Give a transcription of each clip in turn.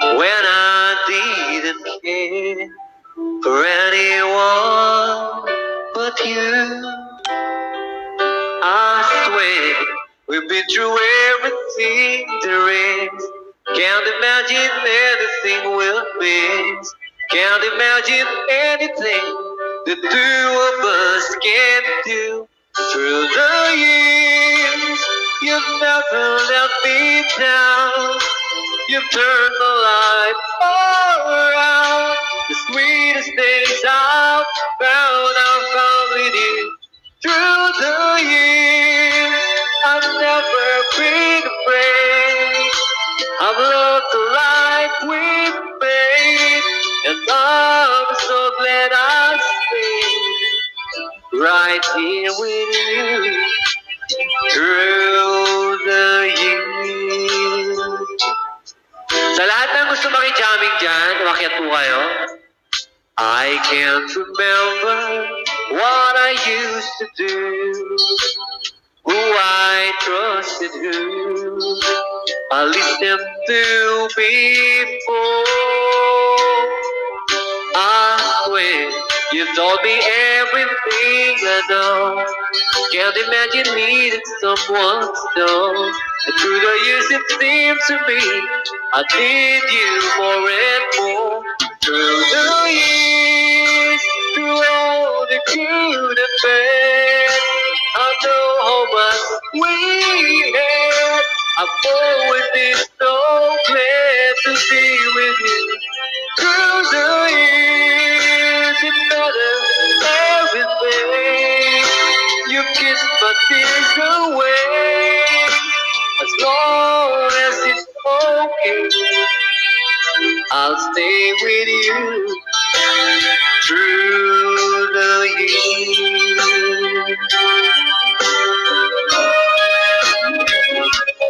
when I didn't care for anyone but you. I swear we've been through everything there is. Can't imagine anything we'll miss. Can't imagine anything the two of us can do. Through the years, you've never let me down. You've turned the life all around. The sweetest days I've found with you. Through the years, I've never been afraid. I've loved the life we've made, and I'm so glad I stayed right here with you. Through the years. Sa lahat ng gusto makijamming dyan, umakyat po kayo. I can't remember what I used to do, who I trusted, who I listened to before. I swear you told me everything I know. Can't imagine needing someone so. And through the years it seemed to me I need you more and more. Through the years, through all the good and bad, I know how much we had. I've always been so glad to be with you. Through the years, it mattered everything. You kissed my tears away. As long as it's okay, I'll stay with you through the years.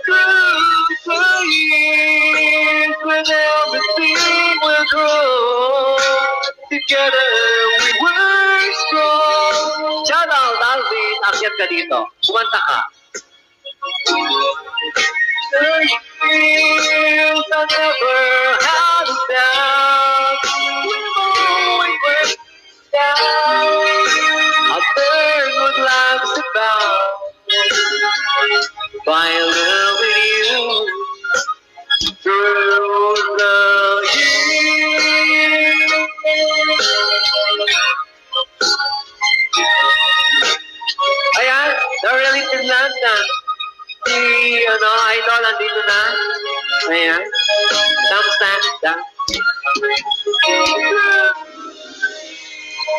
Through the years, when everything will grow, together we were strong. Shout out, Alvin, akyat ka dito. Kumanta ka. The years I never had a doubt. We've always worked down. I've learned what life's about by loving you through the years. Ayan, Darrell Finland na. Si, idol, andito na. Ayan. Thumbs down.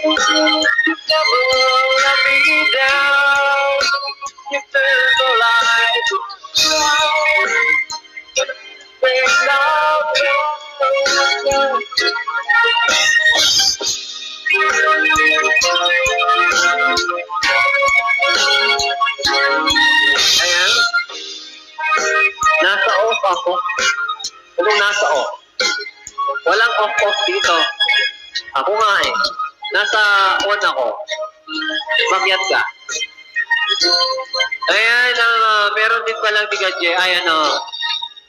You never let me down. You turned the light when love Ayan. Nasa off ako. Anong nasa off? Walang off dito. Ako nga eh. Nasa on ako. Makyat ka. Ayan, meron din palang tigadje. Ayan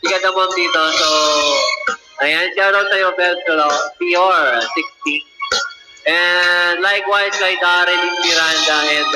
tigadamom dito. So, ayan, shoutout sa'yo, Belcolo. Pior, 60. And likewise kay Darrell Miranda and